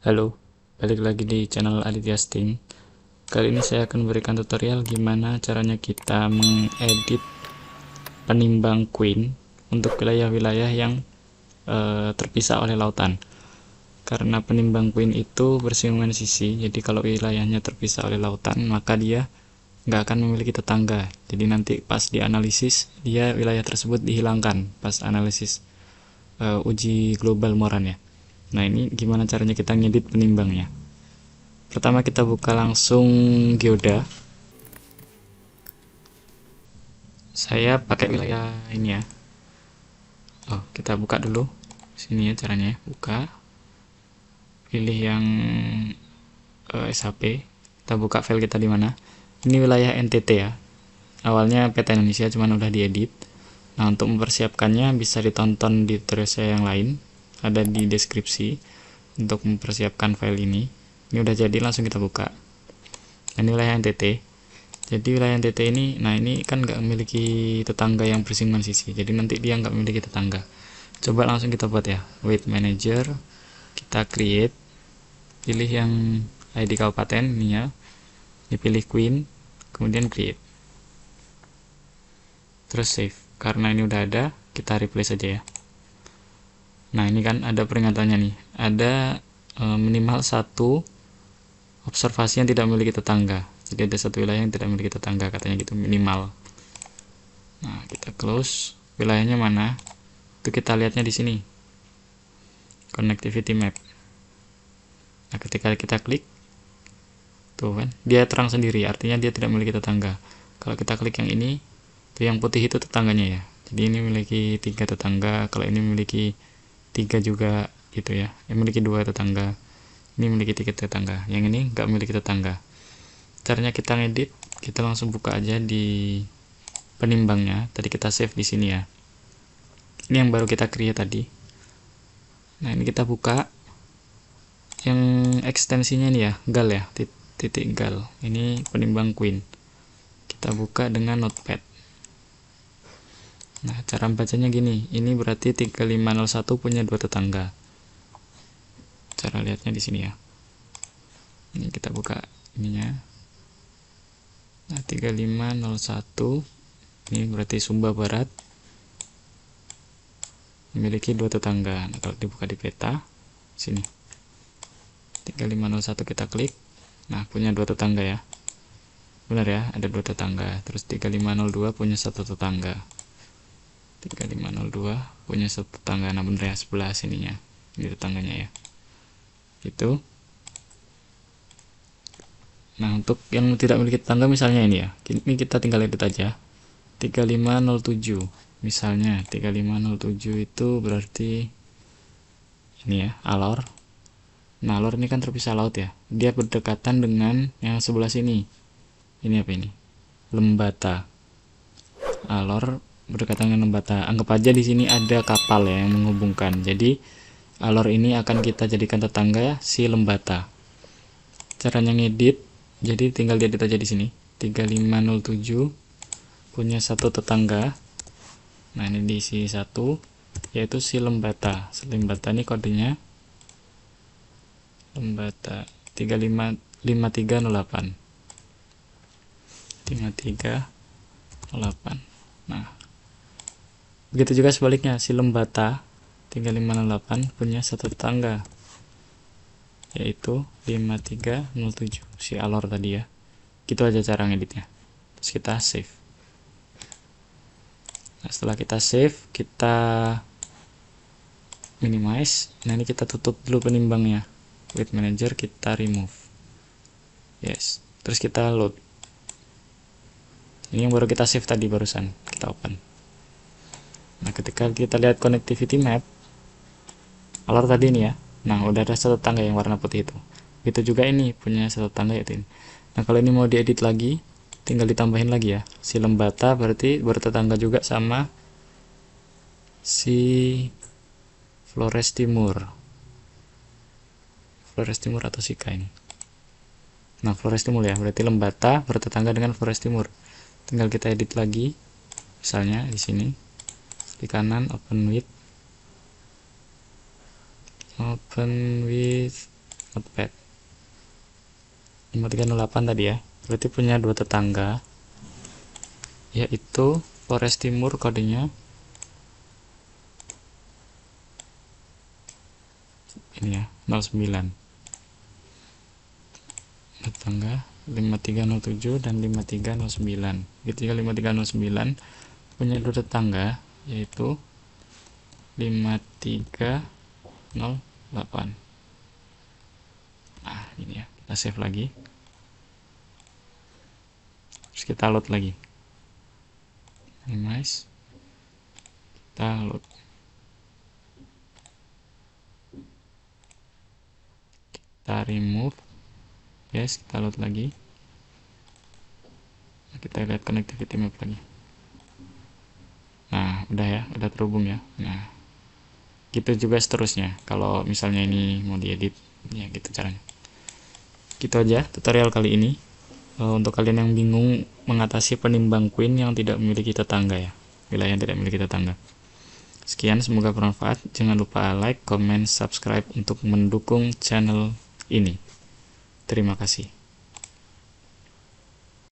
Halo, balik lagi di channel Aditya Sting. Kali ini saya akan memberikan tutorial gimana caranya kita mengedit penimbang Queen untuk wilayah-wilayah yang terpisah oleh lautan. Karena penimbang Queen itu bersinggungan sisi, jadi kalau wilayahnya terpisah oleh lautan, maka dia nggak akan memiliki tetangga. Jadi nanti pas dianalisis, dia wilayah tersebut dihilangkan pas analisis uji global Moran ya. Nah, ini gimana caranya kita ngedit penimbangnya. Pertama kita buka langsung geoda. Saya pakai wilayah ini ya. Oh, kita buka dulu. Sini ya caranya. Buka. Pilih yang SHP. Kita buka file kita di mana. Ini wilayah NTT ya. Awalnya peta Indonesia cuman udah diedit. Nah, untuk mempersiapkannya bisa ditonton di tutorial saya yang lain. Ada di deskripsi untuk mempersiapkan file ini. Ini udah jadi, langsung kita buka. Ini wilayah NTT. Jadi wilayah NTT ini, nah ini kan nggak memiliki tetangga yang bersinggungan sisi. Jadi nanti dia nggak memiliki tetangga. Coba langsung kita buat ya. Weight Manager, kita create, pilih yang ID kabupaten ini ya. Dipilih Queen, kemudian create. Terus save. Karena ini udah ada, kita replace aja ya. Nah ini kan ada peringatannya nih. Ada minimal satu observasi yang tidak memiliki tetangga. Jadi ada satu wilayah yang tidak memiliki tetangga, katanya gitu, minimal. Nah, kita close. Wilayahnya mana? Itu kita lihatnya di sini. Connectivity map. Nah, ketika kita klik, tuh kan, dia terang sendiri, artinya dia tidak memiliki tetangga. Kalau kita klik yang ini, itu yang putih itu tetangganya ya. Jadi ini memiliki 3 tetangga, kalau ini memiliki 3 juga gitu ya. Yang memiliki 2 tetangga. Ini memiliki 3 tetangga. Yang ini nggak memiliki tetangga. Caranya kita ngedit, kita langsung buka aja di penimbangnya. Tadi kita save di sini ya. Ini yang baru kita create tadi. Nah, ini kita buka yang ekstensinya ini ya, gal ya, titik gal. Ini penimbang Queen. Kita buka dengan notepad. Nah, cara bacanya gini. Ini berarti 3501 punya 2 tetangga. Cara lihatnya di sini ya. Ini kita buka ininya. Nah, 3501 ini berarti Sumba Barat memiliki 2 tetangga. Nah, kalau dibuka di peta sini 3501 kita klik. Nah, punya 2 tetangga ya. Benar ya, ada 2 tetangga. Terus 3502 punya 1 tetangga. 3502 punya 1 tetangga. Nah, benar ya, sebelah sininya. Ini tetangganya ya. Itu. Nah, untuk yang tidak memiliki tetangga misalnya ini ya. Ini kita tinggal edit aja. 3507. Misalnya 3507 itu berarti ini ya, Alor. Nah, Alor ini kan terpisah laut ya. Dia berdekatan dengan yang sebelah sini. Ini apa ini? Lembata. Alor berdekatan dengan Lembata. Anggap aja di sini ada kapal ya yang menghubungkan. Jadi Alor ini akan kita jadikan tetangga ya, si Lembata. Caranya ngedit, jadi tinggal diedit aja di sini. 3507 punya 1 tetangga. Nah, ini diisi 1, yaitu si Lembata. Si Lembata ini kodenya Lembata 5308. 5308. Nah, begitu juga sebaliknya, si Lembata 3508 punya 1 tetangga, yaitu 5307, si Alor tadi ya. Gitu aja cara ngeditnya. Terus kita save. Nah, setelah kita save, kita minimize. Nah, ini kita tutup dulu penimbangnya. Weight Manager kita remove. Yes. Terus kita load. Ini yang baru kita save tadi barusan. Kita open. Nah, ketika kita lihat connectivity map, Alor tadi ini ya. Nah, udah ada 1 tetangga yang warna putih itu. Itu juga ini punya 1 tetangga yaitu ini. Nah, kalau ini mau diedit lagi, tinggal ditambahin lagi ya. Si Lembata berarti bertetangga juga sama si Flores Timur. Flores Timur atau Sika ini. Nah, Flores Timur ya. Berarti Lembata bertetangga dengan Flores Timur. Tinggal kita edit lagi. Misalnya di sini. Di kanan open with notepad. 5308 tadi ya, berarti punya dua tetangga, yaitu Flores Timur kodenya ini ya, 09. Tetangga 5307 dan 5309. Ketika 5309 punya dua tetangga, yaitu 5308. Nah, ini ya, kita save lagi. Terus kita load lagi. Minimize. Kita load. Kita remove. Yes, kita load lagi. Nah, kita lihat connectivity map lagi. Nah, udah ya, udah terhubung ya. Nah, gitu juga seterusnya. Kalau misalnya ini mau diedit, ya gitu caranya. Gitu aja tutorial kali ini. Untuk kalian yang bingung mengatasi penimbang koin yang tidak memiliki tetangga ya, wilayah yang tidak memiliki tetangga. Sekian, semoga bermanfaat. Jangan lupa like, comment, subscribe untuk mendukung channel ini. Terima kasih.